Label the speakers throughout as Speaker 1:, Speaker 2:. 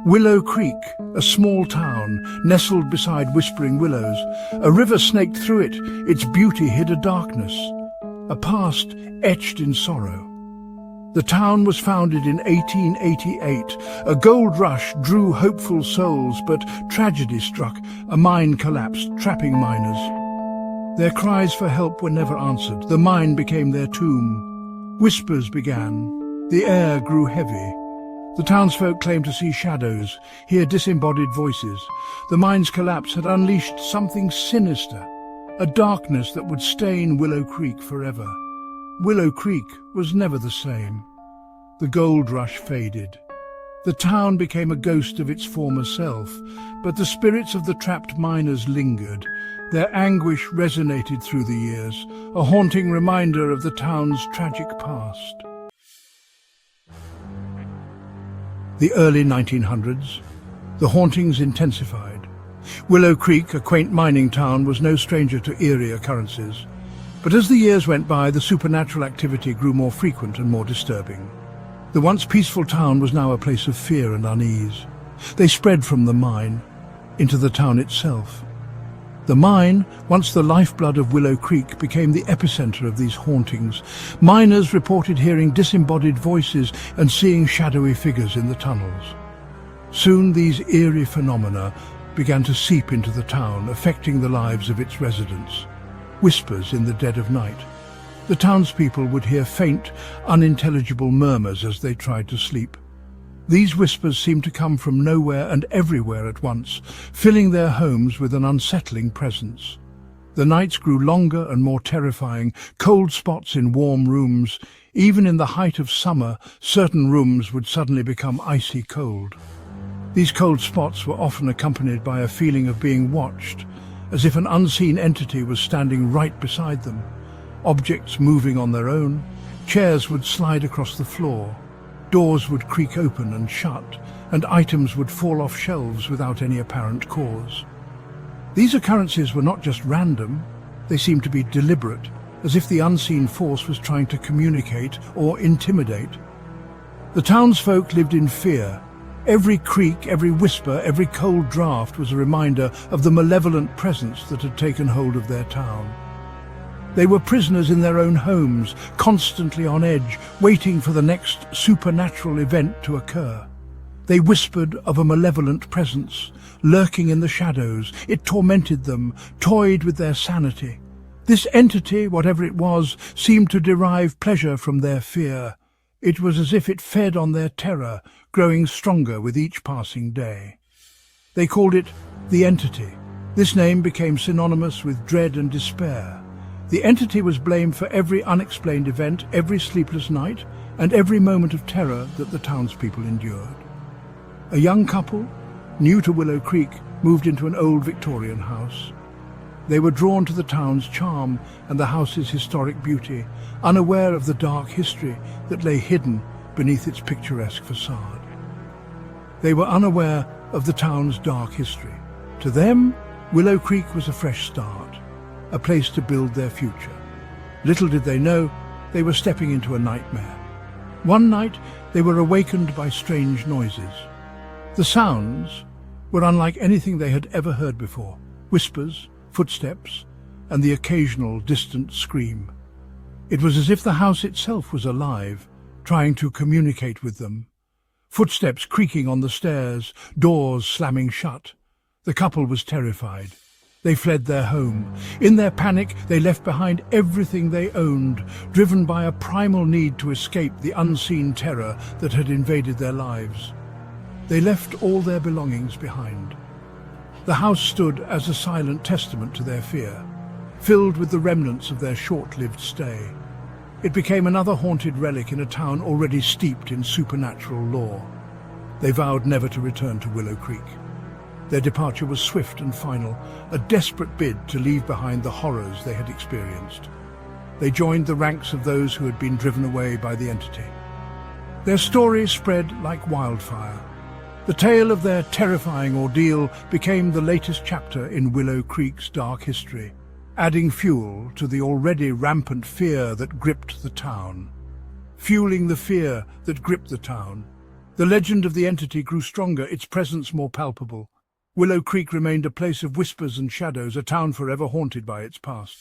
Speaker 1: Willow Creek, a small town nestled beside whispering willows. A river snaked through it, its beauty hid a darkness, a past etched in sorrow. The town was founded in 1888. A gold rush drew hopeful souls, but tragedy struck. A mine collapsed, trapping miners. Their cries for help were never answered. The mine became their tomb. Whispers began. The air grew heavy. The townsfolk claimed to see shadows, hear disembodied voices. The mine's collapse had unleashed something sinister, a darkness that would stain Willow Creek forever. Willow Creek was never the same. The gold rush faded. The town became a ghost of its former self, but the spirits of the trapped miners lingered. Their anguish resonated through the years, a haunting reminder of the town's tragic past. The early 1900s, the hauntings intensified. Willow Creek, a quaint mining town, was no stranger to eerie occurrences. But as the years went by, the supernatural activity grew more frequent and more disturbing. The once peaceful town was now a place of fear and unease. They spread from the mine into the town itself. The mine, once the lifeblood of Willow Creek, became the epicenter of these hauntings. Miners reported hearing disembodied voices and seeing shadowy figures in the tunnels. Soon these eerie phenomena began to seep into the town, affecting the lives of its residents. Whispers in the dead of night. The townspeople would hear faint, unintelligible murmurs as they tried to sleep. These whispers seemed to come from nowhere and everywhere at once, filling their homes with an unsettling presence. The nights grew longer and more terrifying, cold spots in warm rooms. Even in the height of summer, certain rooms would suddenly become icy cold. These cold spots were often accompanied by a feeling of being watched, as if an unseen entity was standing right beside them. Objects moving on their own, chairs would slide across the floor. Doors would creak open and shut, and items would fall off shelves without any apparent cause. These occurrences were not just random, they seemed to be deliberate, as if the unseen force was trying to communicate or intimidate. The townsfolk lived in fear. Every creak, every whisper, every cold draft was a reminder of the malevolent presence that had taken hold of their town. They were prisoners in their own homes, constantly on edge, waiting for the next supernatural event to occur. They whispered of a malevolent presence, lurking in the shadows. It tormented them, toyed with their sanity. This entity, whatever it was, seemed to derive pleasure from their fear. It was as if it fed on their terror, growing stronger with each passing day. They called it the entity. This name became synonymous with dread and despair. The entity was blamed for every unexplained event, every sleepless night, and every moment of terror that the townspeople endured. A young couple, new to Willow Creek, moved into an old Victorian house. They were drawn to the town's charm and the house's historic beauty, unaware of the dark history that lay hidden beneath its picturesque facade. They were unaware of the town's dark history. To them, Willow Creek was a fresh start, a place to build their future. Little did they know, they were stepping into a nightmare. One night, they were awakened by strange noises. The sounds were unlike anything they had ever heard before. Whispers, footsteps, and the occasional distant scream. It was as if the house itself was alive, trying to communicate with them. Footsteps creaking on the stairs, doors slamming shut. The couple was terrified. They fled their home. In their panic, they left behind everything they owned, driven by a primal need to escape the unseen terror that had invaded their lives. They left all their belongings behind. The house stood as a silent testament to their fear, filled with the remnants of their short-lived stay. It became another haunted relic in a town already steeped in supernatural lore. They vowed never to return to Willow Creek. Their departure was swift and final, a desperate bid to leave behind the horrors they had experienced. They joined the ranks of those who had been driven away by the entity. Their story spread like wildfire. The tale of their terrifying ordeal became the latest chapter in Willow Creek's dark history, adding fuel to the already rampant fear that gripped the town. Fueling the fear that gripped the town, The legend of the entity grew stronger, its presence more palpable. Willow Creek remained a place of whispers and shadows, a town forever haunted by its past.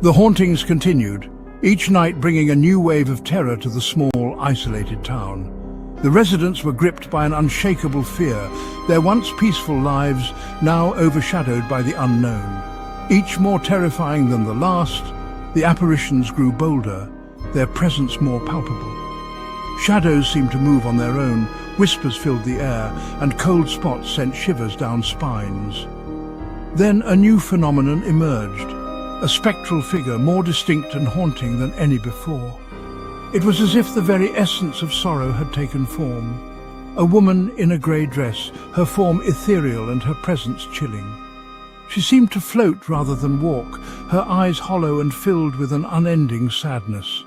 Speaker 1: The hauntings continued, each night bringing a new wave of terror to the small, isolated town. The residents were gripped by an unshakable fear, their once peaceful lives now overshadowed by the unknown. Each more terrifying than the last, the apparitions grew bolder, their presence more palpable. Shadows seemed to move on their own, whispers filled the air, and cold spots sent shivers down spines. Then a new phenomenon emerged, a spectral figure more distinct and haunting than any before. It was as if the very essence of sorrow had taken form. A woman in a grey dress, her form ethereal and her presence chilling. She seemed to float rather than walk, her eyes hollow and filled with an unending sadness.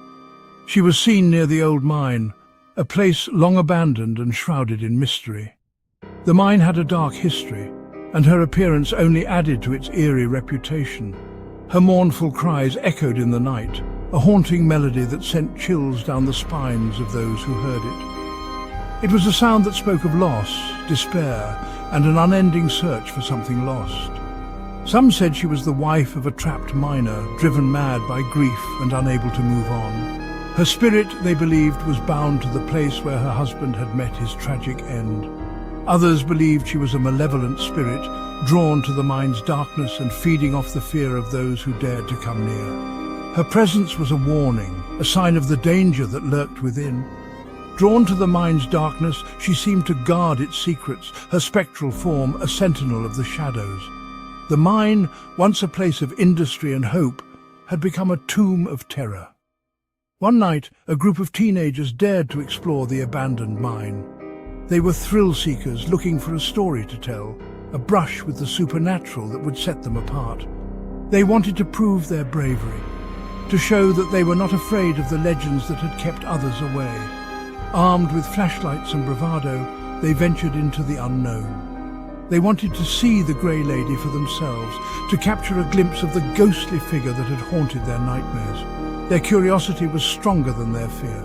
Speaker 1: She was seen near the old mine, a place long abandoned and shrouded in mystery. The mine had a dark history, and her appearance only added to its eerie reputation. Her mournful cries echoed in the night, a haunting melody that sent chills down the spines of those who heard it. It was a sound that spoke of loss, despair, and an unending search for something lost. Some said she was the wife of a trapped miner, driven mad by grief and unable to move on. Her spirit, they believed, was bound to the place where her husband had met his tragic end. Others believed she was a malevolent spirit, drawn to the mine's darkness and feeding off the fear of those who dared to come near. Her presence was a warning, a sign of the danger that lurked within. Drawn to the mine's darkness, she seemed to guard its secrets, her spectral form a sentinel of the shadows. The mine, once a place of industry and hope, had become a tomb of terror. One night, a group of teenagers dared to explore the abandoned mine. They were thrill-seekers looking for a story to tell, a brush with the supernatural that would set them apart. They wanted to prove their bravery, to show that they were not afraid of the legends that had kept others away. Armed with flashlights and bravado, they ventured into the unknown. They wanted to see the Grey Lady for themselves, to capture a glimpse of the ghostly figure that had haunted their nightmares. Their curiosity was stronger than their fear.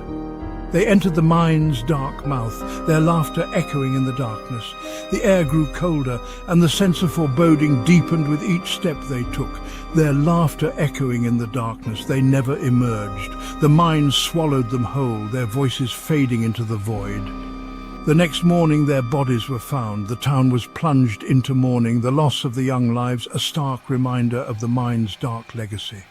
Speaker 1: They entered the mine's dark mouth, their laughter echoing in the darkness. The air grew colder, and the sense of foreboding deepened with each step they took. Their laughter echoing in the darkness, they never emerged. The mine swallowed them whole, their voices fading into the void. The next morning their bodies were found. The town was plunged into mourning, the loss of the young lives a stark reminder of the mine's dark legacy.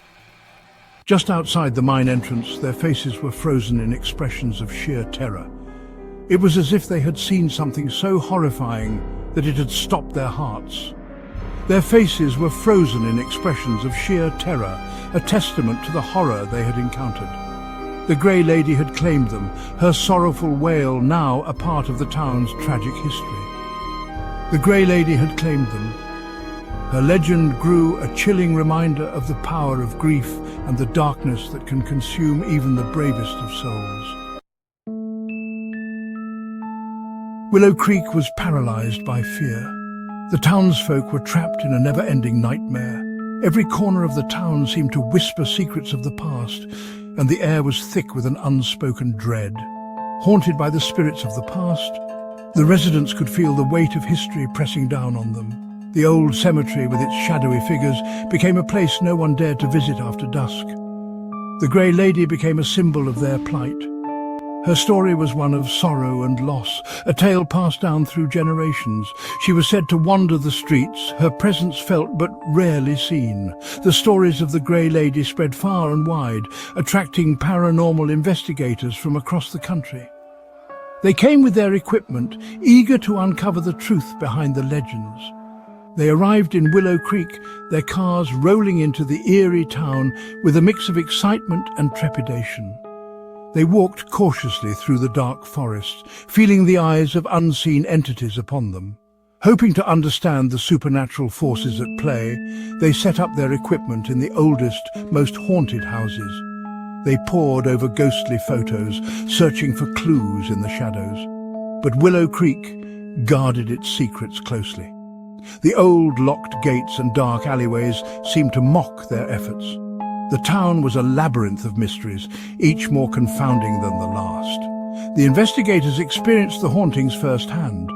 Speaker 1: Just outside the mine entrance, their faces were frozen in expressions of sheer terror. It was as if they had seen something so horrifying that it had stopped their hearts. Their faces were frozen in expressions of sheer terror, a testament to the horror they had encountered. The Grey Lady had claimed them, her sorrowful wail now a part of the town's tragic history. The Grey Lady had claimed them. Her legend grew, a chilling reminder of the power of grief and the darkness that can consume even the bravest of souls. Willow Creek was paralyzed by fear. The townsfolk were trapped in a never-ending nightmare. Every corner of the town seemed to whisper secrets of the past, and the air was thick with an unspoken dread. Haunted by the spirits of the past, the residents could feel the weight of history pressing down on them. The old cemetery with its shadowy figures became a place no one dared to visit after dusk. The Grey Lady became a symbol of their plight. Her story was one of sorrow and loss, a tale passed down through generations. She was said to wander the streets, her presence felt but rarely seen. The stories of the Grey Lady spread far and wide, attracting paranormal investigators from across the country. They came with their equipment, eager to uncover the truth behind the legends. They arrived in Willow Creek, their cars rolling into the eerie town with a mix of excitement and trepidation. They walked cautiously through the dark forest, feeling the eyes of unseen entities upon them. Hoping to understand the supernatural forces at play, they set up their equipment in the oldest, most haunted houses. They pored over ghostly photos, searching for clues in the shadows. But Willow Creek guarded its secrets closely. The old locked gates and dark alleyways seemed to mock their efforts. The town was a labyrinth of mysteries, each more confounding than the last. The investigators experienced the hauntings firsthand.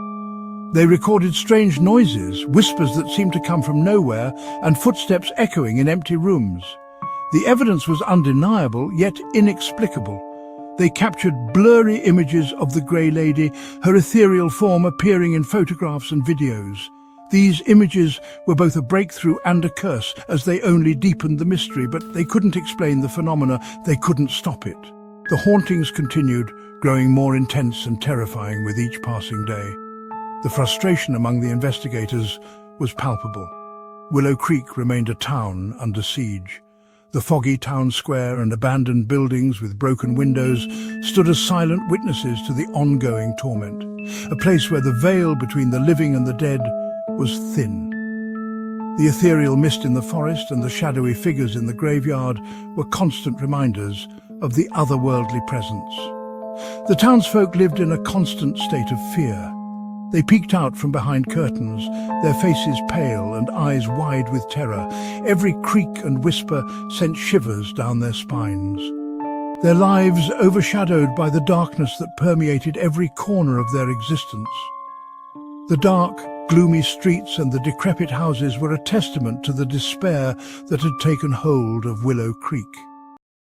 Speaker 1: They recorded strange noises, whispers that seemed to come from nowhere, and footsteps echoing in empty rooms. The evidence was undeniable, yet inexplicable. They captured blurry images of the Grey Lady, her ethereal form appearing in photographs and videos. These images were both a breakthrough and a curse, as they only deepened the mystery, but they couldn't explain the phenomena, they couldn't stop it. The hauntings continued, growing more intense and terrifying with each passing day. The frustration among the investigators was palpable. Willow Creek remained a town under siege. The foggy town square and abandoned buildings with broken windows stood as silent witnesses to the ongoing torment, a place where the veil between the living and the dead was thin. The ethereal mist in the forest and the shadowy figures in the graveyard were constant reminders of the otherworldly presence. The townsfolk lived in a constant state of fear. They peeked out from behind curtains, their faces pale and eyes wide with terror. Every creak and whisper sent shivers down their spines. Their lives overshadowed by the darkness that permeated every corner of their existence. The dark, gloomy streets and the decrepit houses were a testament to the despair that had taken hold of Willow Creek.